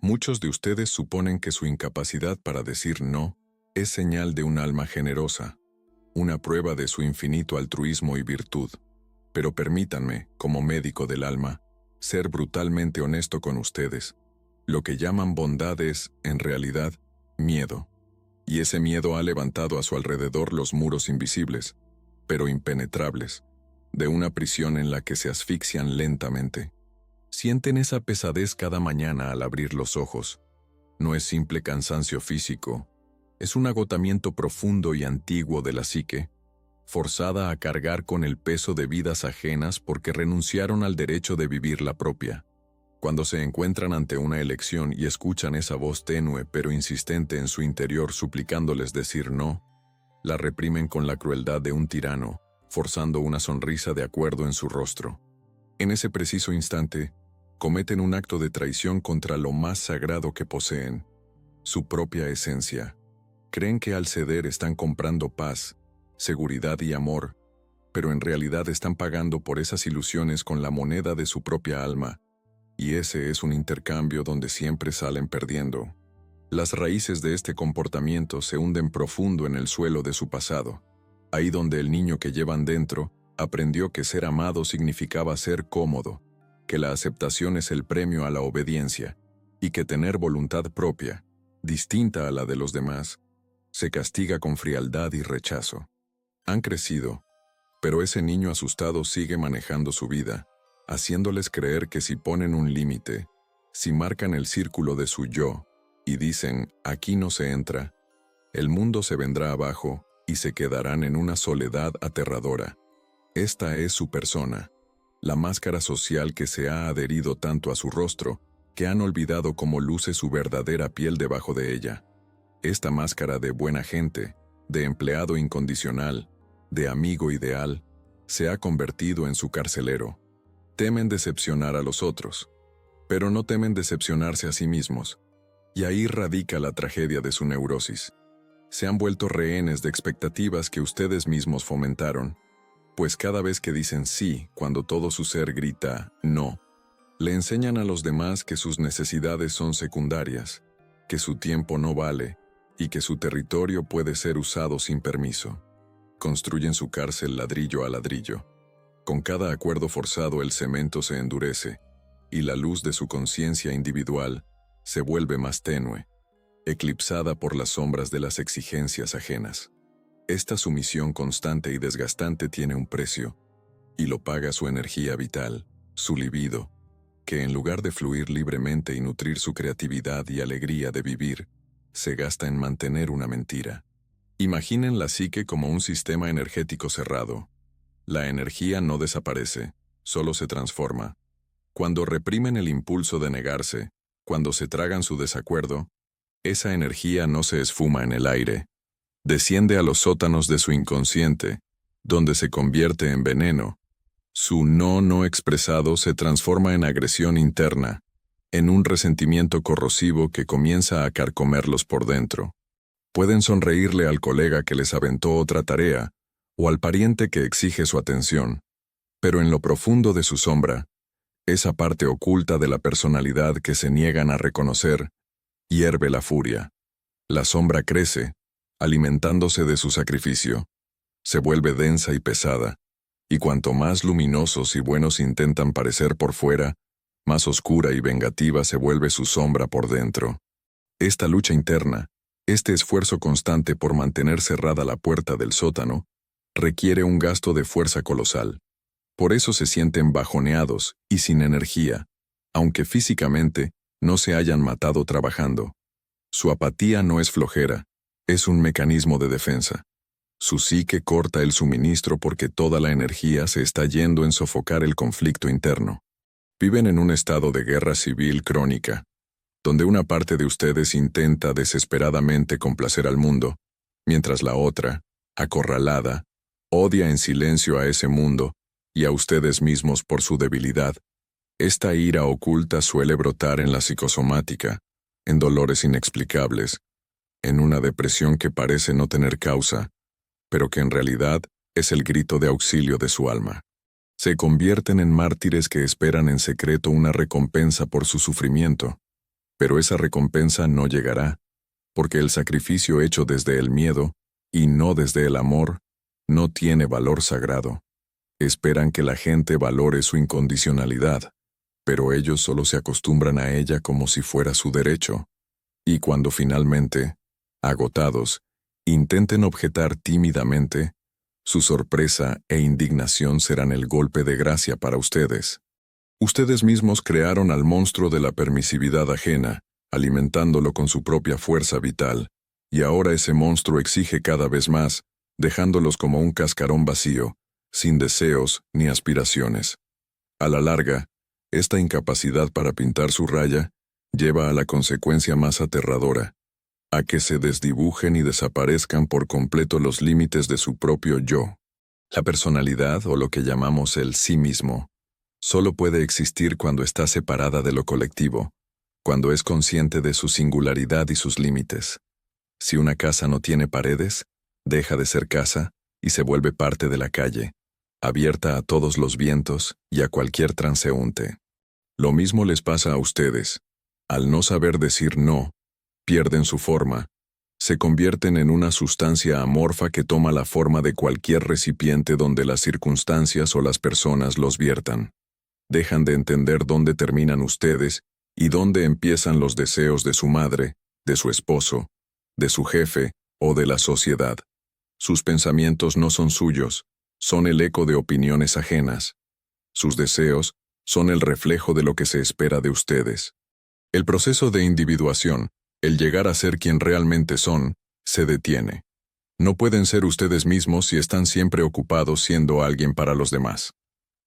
Muchos de ustedes suponen que su incapacidad para decir no es señal de un alma generosa, una prueba de su infinito altruismo y virtud. Pero permítanme, como médico del alma, ser brutalmente honesto con ustedes. Lo que llaman bondad es, en realidad, miedo. Y ese miedo ha levantado a su alrededor los muros invisibles, pero impenetrables, de una prisión en la que se asfixian lentamente. Sienten esa pesadez cada mañana al abrir los ojos. No es simple cansancio físico, es un agotamiento profundo y antiguo de la psique, forzada a cargar con el peso de vidas ajenas porque renunciaron al derecho de vivir la propia. Cuando se encuentran ante una elección y escuchan esa voz tenue pero insistente en su interior suplicándoles decir no, la reprimen con la crueldad de un tirano, forzando una sonrisa de acuerdo en su rostro. En ese preciso instante, cometen un acto de traición contra lo más sagrado que poseen, su propia esencia. Creen que al ceder están comprando paz, seguridad y amor, pero en realidad están pagando por esas ilusiones con la moneda de su propia alma, y ese es un intercambio donde siempre salen perdiendo. Las raíces de este comportamiento se hunden profundo en el suelo de su pasado, ahí donde el niño que llevan dentro aprendió que ser amado significaba ser cómodo, que la aceptación es el premio a la obediencia, y que tener voluntad propia, distinta a la de los demás, se castiga con frialdad y rechazo. Han crecido, pero ese niño asustado sigue manejando su vida, haciéndoles creer que si ponen un límite, si marcan el círculo de su yo, y dicen, aquí no se entra, el mundo se vendrá abajo y se quedarán en una soledad aterradora. Esta es su persona, la máscara social que se ha adherido tanto a su rostro, que han olvidado cómo luce su verdadera piel debajo de ella. Esta máscara de buena gente, de empleado incondicional, de amigo ideal, se ha convertido en su carcelero. Temen decepcionar a los otros, pero no temen decepcionarse a sí mismos. Y ahí radica la tragedia de su neurosis. Se han vuelto rehenes de expectativas que ustedes mismos fomentaron, pues cada vez que dicen sí, cuando todo su ser grita no, le enseñan a los demás que sus necesidades son secundarias, que su tiempo no vale y que su territorio puede ser usado sin permiso. Construyen su cárcel ladrillo a ladrillo. Con cada acuerdo forzado el cemento se endurece, y la luz de su conciencia individual se vuelve más tenue, eclipsada por las sombras de las exigencias ajenas. Esta sumisión constante y desgastante tiene un precio, y lo paga su energía vital, su libido, que en lugar de fluir libremente y nutrir su creatividad y alegría de vivir, se gasta en mantener una mentira. Imaginen la psique como un sistema energético cerrado. La energía no desaparece, solo se transforma. Cuando reprimen el impulso de negarse, cuando se tragan su desacuerdo, esa energía no se esfuma en el aire. Desciende a los sótanos de su inconsciente, donde se convierte en veneno. Su no expresado se transforma en agresión interna, en un resentimiento corrosivo que comienza a carcomerlos por dentro. Pueden sonreírle al colega que les aventó otra tarea, o al pariente que exige su atención, pero en lo profundo de su sombra, esa parte oculta de la personalidad que se niegan a reconocer, hierve la furia. La sombra crece, alimentándose de su sacrificio. Se vuelve densa y pesada, y cuanto más luminosos y buenos intentan parecer por fuera, más oscura y vengativa se vuelve su sombra por dentro. Esta lucha interna, este esfuerzo constante por mantener cerrada la puerta del sótano, requiere un gasto de fuerza colosal. Por eso se sienten bajoneados y sin energía, aunque físicamente no se hayan matado trabajando. Su apatía no es flojera, es un mecanismo de defensa. Su psique corta el suministro porque toda la energía se está yendo en sofocar el conflicto interno. Viven en un estado de guerra civil crónica, donde una parte de ustedes intenta desesperadamente complacer al mundo, mientras la otra, acorralada, odia en silencio a ese mundo y a ustedes mismos por su debilidad. Esta ira oculta suele brotar en la psicosomática, en dolores inexplicables, en una depresión que parece no tener causa, pero que en realidad es el grito de auxilio de su alma. Se convierten en mártires que esperan en secreto una recompensa por su sufrimiento. Pero esa recompensa no llegará, porque el sacrificio hecho desde el miedo, y no desde el amor, no tiene valor sagrado. Esperan que la gente valore su incondicionalidad, pero ellos solo se acostumbran a ella como si fuera su derecho. Y cuando finalmente, agotados, intenten objetar tímidamente, su sorpresa e indignación serán el golpe de gracia para ustedes. Ustedes mismos crearon al monstruo de la permisividad ajena, alimentándolo con su propia fuerza vital, y ahora ese monstruo exige cada vez más, dejándolos como un cascarón vacío, sin deseos ni aspiraciones. A la larga, esta incapacidad para pintar su raya lleva a la consecuencia más aterradora, a que se desdibujen y desaparezcan por completo los límites de su propio yo. La personalidad, o lo que llamamos el sí mismo, solo puede existir cuando está separada de lo colectivo, cuando es consciente de su singularidad y sus límites. Si una casa no tiene paredes, deja de ser casa y se vuelve parte de la calle, abierta a todos los vientos y a cualquier transeúnte. Lo mismo les pasa a ustedes. Al no saber decir no, pierden su forma, se convierten en una sustancia amorfa que toma la forma de cualquier recipiente donde las circunstancias o las personas los viertan. Dejan de entender dónde terminan ustedes y dónde empiezan los deseos de su madre, de su esposo, de su jefe o de la sociedad. Sus pensamientos no son suyos, son el eco de opiniones ajenas. Sus deseos son el reflejo de lo que se espera de ustedes. El proceso de individuación, el llegar a ser quien realmente son, se detiene. No pueden ser ustedes mismos si están siempre ocupados siendo alguien para los demás.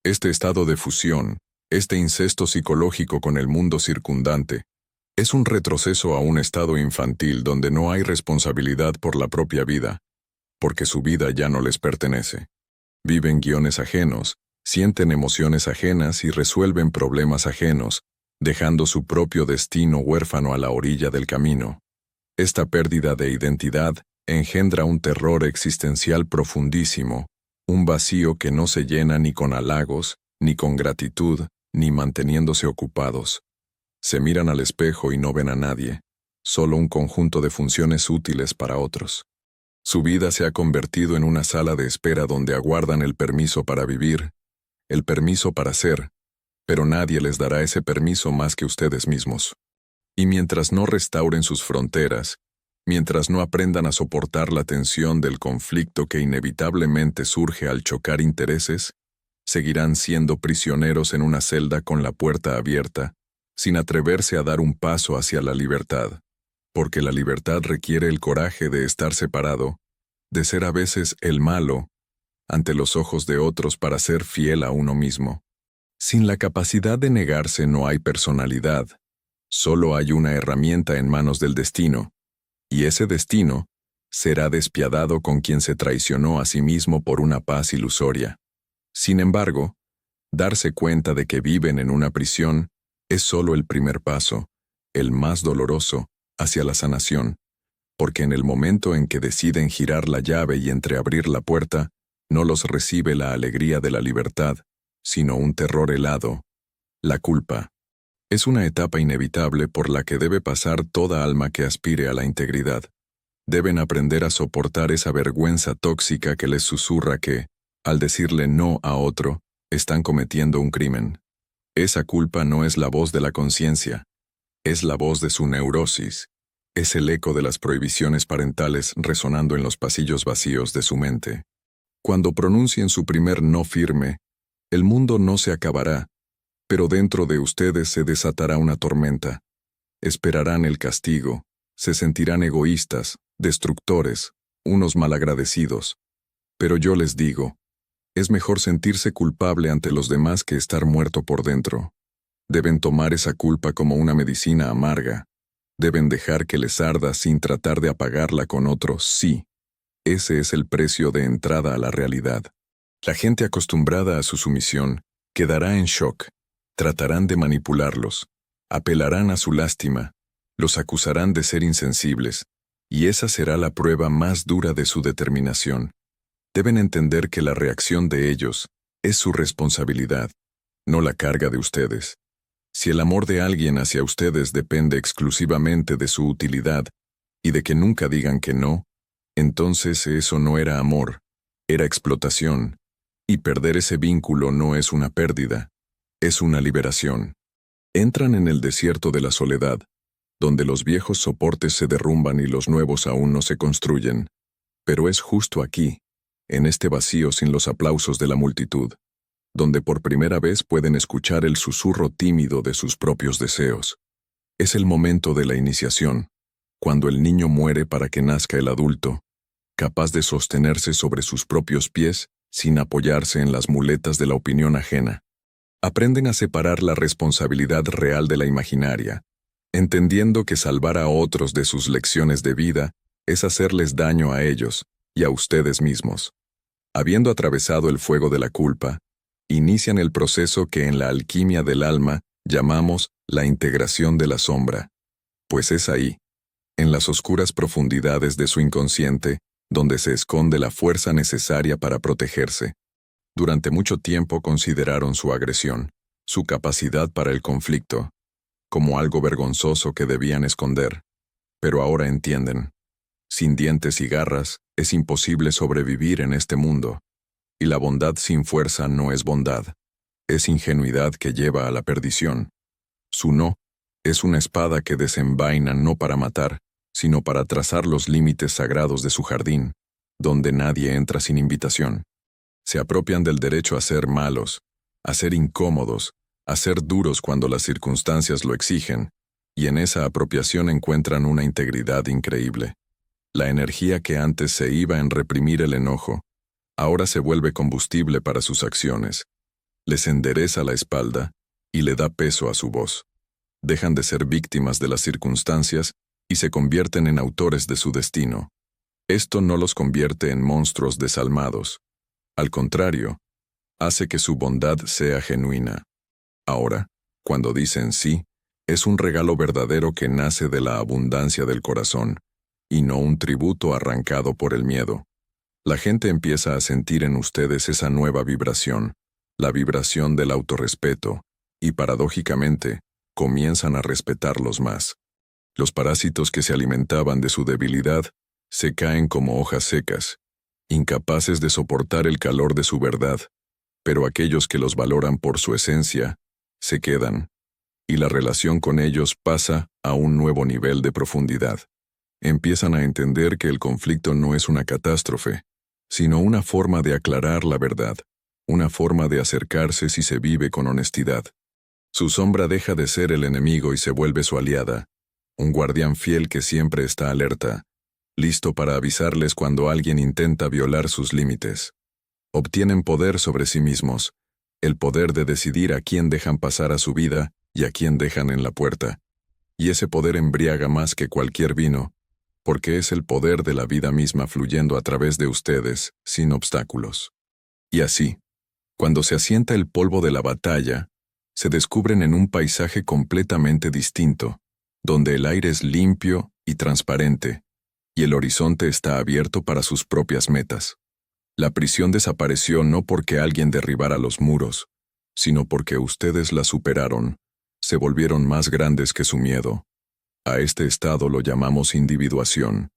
Este estado de fusión, este incesto psicológico con el mundo circundante, es un retroceso a un estado infantil donde no hay responsabilidad por la propia vida, porque su vida ya no les pertenece. Viven guiones ajenos, sienten emociones ajenas y resuelven problemas ajenos, dejando su propio destino huérfano a la orilla del camino. Esta pérdida de identidad engendra un terror existencial profundísimo, un vacío que no se llena ni con halagos, ni con gratitud, ni manteniéndose ocupados. Se miran al espejo y no ven a nadie, solo un conjunto de funciones útiles para otros. Su vida se ha convertido en una sala de espera donde aguardan el permiso para vivir, el permiso para ser, pero nadie les dará ese permiso más que ustedes mismos. Y mientras no restauren sus fronteras, mientras no aprendan a soportar la tensión del conflicto que inevitablemente surge al chocar intereses, seguirán siendo prisioneros en una celda con la puerta abierta, sin atreverse a dar un paso hacia la libertad, porque la libertad requiere el coraje de estar separado, de ser a veces el malo, ante los ojos de otros para ser fiel a uno mismo. Sin la capacidad de negarse no hay personalidad, solo hay una herramienta en manos del destino, y ese destino será despiadado con quien se traicionó a sí mismo por una paz ilusoria. Sin embargo, darse cuenta de que viven en una prisión es solo el primer paso, el más doloroso, hacia la sanación, porque en el momento en que deciden girar la llave y entreabrir la puerta, no los recibe la alegría de la libertad, sino un terror helado, la culpa. Es una etapa inevitable por la que debe pasar toda alma que aspire a la integridad. Deben aprender a soportar esa vergüenza tóxica que les susurra que, al decirle no a otro, están cometiendo un crimen. Esa culpa no es la voz de la conciencia, es la voz de su neurosis, es el eco de las prohibiciones parentales resonando en los pasillos vacíos de su mente. Cuando pronuncien su primer no firme, el mundo no se acabará, pero dentro de ustedes se desatará una tormenta. Esperarán el castigo, se sentirán egoístas, destructores, unos malagradecidos. Pero yo les digo, es mejor sentirse culpable ante los demás que estar muerto por dentro. Deben tomar esa culpa como una medicina amarga. Deben dejar que les arda sin tratar de apagarla con otro sí. Ese es el precio de entrada a la realidad. La gente acostumbrada a su sumisión quedará en shock. Tratarán de manipularlos, apelarán a su lástima, los acusarán de ser insensibles, y esa será la prueba más dura de su determinación. Deben entender que la reacción de ellos es su responsabilidad, no la carga de ustedes. Si el amor de alguien hacia ustedes depende exclusivamente de su utilidad y de que nunca digan que no, entonces eso no era amor, era explotación, y perder ese vínculo no es una pérdida, es una liberación. Entran en el desierto de la soledad, donde los viejos soportes se derrumban y los nuevos aún no se construyen. Pero es justo aquí, en este vacío sin los aplausos de la multitud, donde por primera vez pueden escuchar el susurro tímido de sus propios deseos. Es el momento de la iniciación, cuando el niño muere para que nazca el adulto, capaz de sostenerse sobre sus propios pies sin apoyarse en las muletas de la opinión ajena. Aprenden a separar la responsabilidad real de la imaginaria, entendiendo que salvar a otros de sus lecciones de vida es hacerles daño a ellos y a ustedes mismos. Habiendo atravesado el fuego de la culpa, inician el proceso que en la alquimia del alma llamamos la integración de la sombra, pues es ahí, en las oscuras profundidades de su inconsciente, donde se esconde la fuerza necesaria para protegerse. Durante mucho tiempo consideraron su agresión, su capacidad para el conflicto, como algo vergonzoso que debían esconder, pero ahora entienden. Sin dientes y garras, es imposible sobrevivir en este mundo, y la bondad sin fuerza no es bondad, es ingenuidad que lleva a la perdición. Su no es una espada que desenvaina no para matar, sino para trazar los límites sagrados de su jardín, donde nadie entra sin invitación. Se apropian del derecho a ser malos, a ser incómodos, a ser duros cuando las circunstancias lo exigen, y en esa apropiación encuentran una integridad increíble. La energía que antes se iba en reprimir el enojo, ahora se vuelve combustible para sus acciones. Les endereza la espalda y le da peso a su voz. Dejan de ser víctimas de las circunstancias y se convierten en autores de su destino. Esto no los convierte en monstruos desalmados. Al contrario, hace que su bondad sea genuina. Ahora, cuando dicen sí, es un regalo verdadero que nace de la abundancia del corazón, y no un tributo arrancado por el miedo. La gente empieza a sentir en ustedes esa nueva vibración, la vibración del autorrespeto, y paradójicamente, comienzan a respetarlos más. Los parásitos que se alimentaban de su debilidad se caen como hojas secas, incapaces de soportar el calor de su verdad, pero aquellos que los valoran por su esencia, se quedan, y la relación con ellos pasa a un nuevo nivel de profundidad. Empiezan a entender que el conflicto no es una catástrofe, sino una forma de aclarar la verdad, una forma de acercarse si se vive con honestidad. Su sombra deja de ser el enemigo y se vuelve su aliada, un guardián fiel que siempre está alerta, listo para avisarles cuando alguien intenta violar sus límites. Obtienen poder sobre sí mismos, el poder de decidir a quién dejan pasar a su vida y a quién dejan en la puerta. Y ese poder embriaga más que cualquier vino, porque es el poder de la vida misma fluyendo a través de ustedes, sin obstáculos. Y así, cuando se asienta el polvo de la batalla, se descubren en un paisaje completamente distinto, donde el aire es limpio y transparente, y el horizonte está abierto para sus propias metas. La prisión desapareció no porque alguien derribara los muros, sino porque ustedes la superaron, se volvieron más grandes que su miedo. A este estado lo llamamos individuación,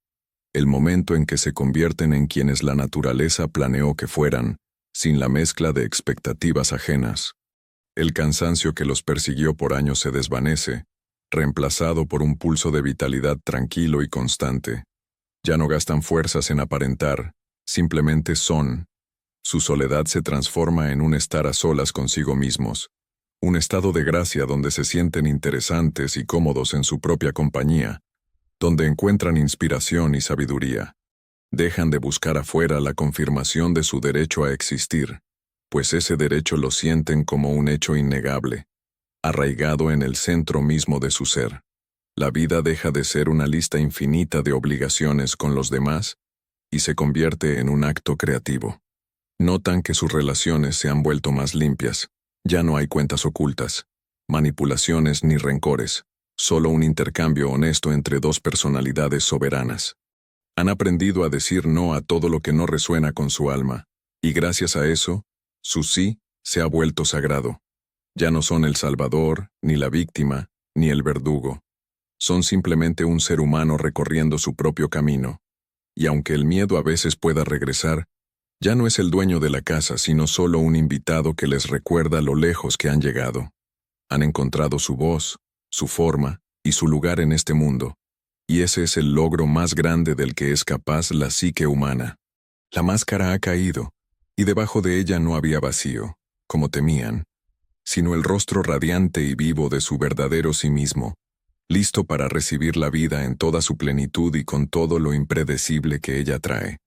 el momento en que se convierten en quienes la naturaleza planeó que fueran, sin la mezcla de expectativas ajenas. El cansancio que los persiguió por años se desvanece, reemplazado por un pulso de vitalidad tranquilo y constante. Ya no gastan fuerzas en aparentar, simplemente son. Su soledad se transforma en un estar a solas consigo mismos, un estado de gracia donde se sienten interesantes y cómodos en su propia compañía, donde encuentran inspiración y sabiduría. Dejan de buscar afuera la confirmación de su derecho a existir, pues ese derecho lo sienten como un hecho innegable, arraigado en el centro mismo de su ser. La vida deja de ser una lista infinita de obligaciones con los demás y se convierte en un acto creativo. Notan que sus relaciones se han vuelto más limpias. Ya no hay cuentas ocultas, manipulaciones ni rencores, solo un intercambio honesto entre dos personalidades soberanas. Han aprendido a decir no a todo lo que no resuena con su alma, y gracias a eso, su sí se ha vuelto sagrado. Ya no son el salvador, ni la víctima, ni el verdugo. Son simplemente un ser humano recorriendo su propio camino. Y aunque el miedo a veces pueda regresar, ya no es el dueño de la casa, sino solo un invitado que les recuerda lo lejos que han llegado. Han encontrado su voz, su forma y su lugar en este mundo. Y ese es el logro más grande del que es capaz la psique humana. La máscara ha caído, y debajo de ella no había vacío, como temían, sino el rostro radiante y vivo de su verdadero sí mismo, listo para recibir la vida en toda su plenitud y con todo lo impredecible que ella trae.